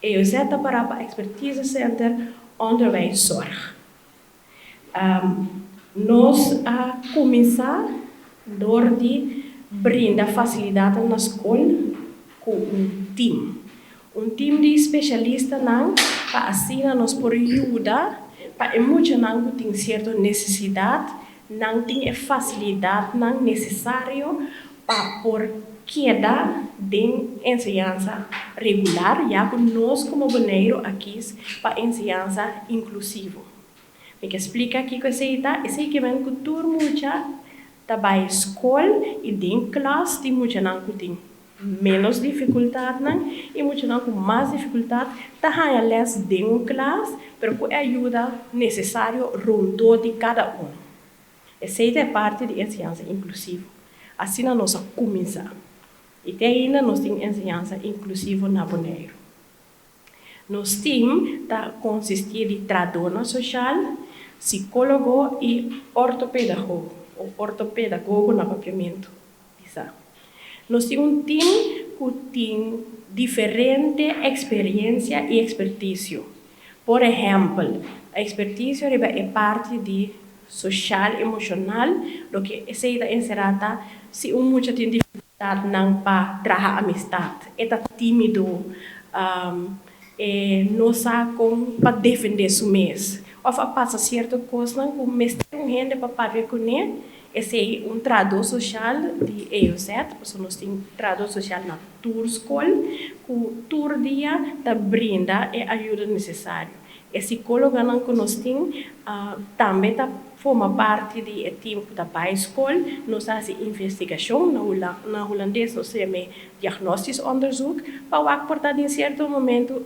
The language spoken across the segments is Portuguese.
Eu zeta para a Expertise Center Onderwijs Zorg. Nós a começar door de brindar facilidade na escola com team. Team de especialistas para assim nós por ajuda para muitos não tem certa necessidade, não tem facilidade não necessário para por queda de ensinança regular, já que nós como boneiro aqui para ensinança inclusivo. Me explica aqui que esse que vem com turma já da escola e de classe tem muito não tem menos dificuldade não e muito não com mais dificuldade tá há les de classe, pero com ajuda necessário rondou de cada um. Essa é parte de ensinança inclusiva. Assim nós começar. E ainda nós temos ensinança inclusiva na Bonaire. Nós temos consistir de tradutor social, psicólogo e ortopedagogo, ou ortopedagogo no papiamento. Nós temos time que tem diferente experiência e expertise. Por exemplo, a expertise é parte de social emocional, do que essa é encerrada se muita tem dificuldade não para trabalhar amistade, é tímido, não sabe como para defender si mesmo, ou passa certa coisa não como mestre gente para ver com ele. Esse é tradutor social de EUZ, porque nós temos tradutor social na tour escola, que tour dia da brinda e ajuda necessária. E psicólogo que nós temos também forma parte do time da escola, nós fazemos investigação na holandês, nós temos diagnóstico onderzoek, para portar em certo momento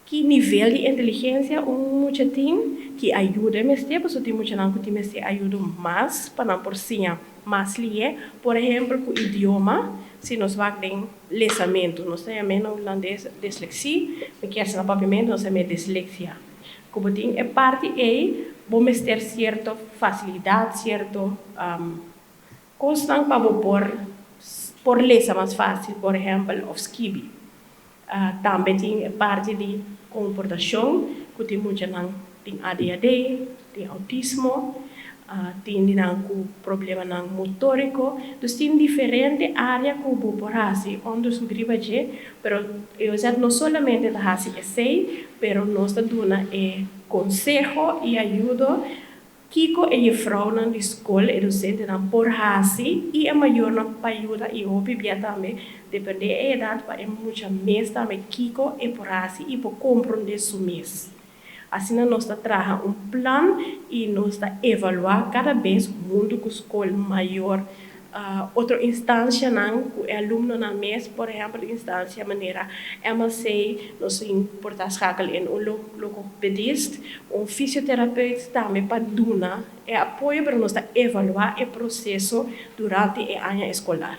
que nível de inteligência muito tem que ajuda mais tempo, só tem muito não que tem ajuda mais para não por cima mais lie, por exemplo, com o idioma, se nós vamos lesamento, nós temos no holandês dislexia, porque essa papiamento nós temos dislexia. Como tem é parte vamos ter certa facilidade, certo constante para por lesar mais fácil, por exemplo, of skibi. Também tem parte de comportação, que tem muito não tem ADHD, tem autismo, tem com problema não motórico, então tem diferentes áreas que vou por assim, onde eu escrevo aqui, pero eu já não somente da assim essay, pero nós damos conselho e ajuda Kiko e a vrouw na escola e docente na por assim e a maior na ajuda e o bebê também depende da idade para muita mês também Kiko e por assim e por compreender su mês. Assim nós trabalhamos plano e nós evaluar cada vez o mundo com escola maior. Outra instância não o aluno na mês, por exemplo, instância maneira MLC, nós importamos em logopedista, fisioterapeuta também para dar apoio para nós evaluar o processo durante o ano escolar.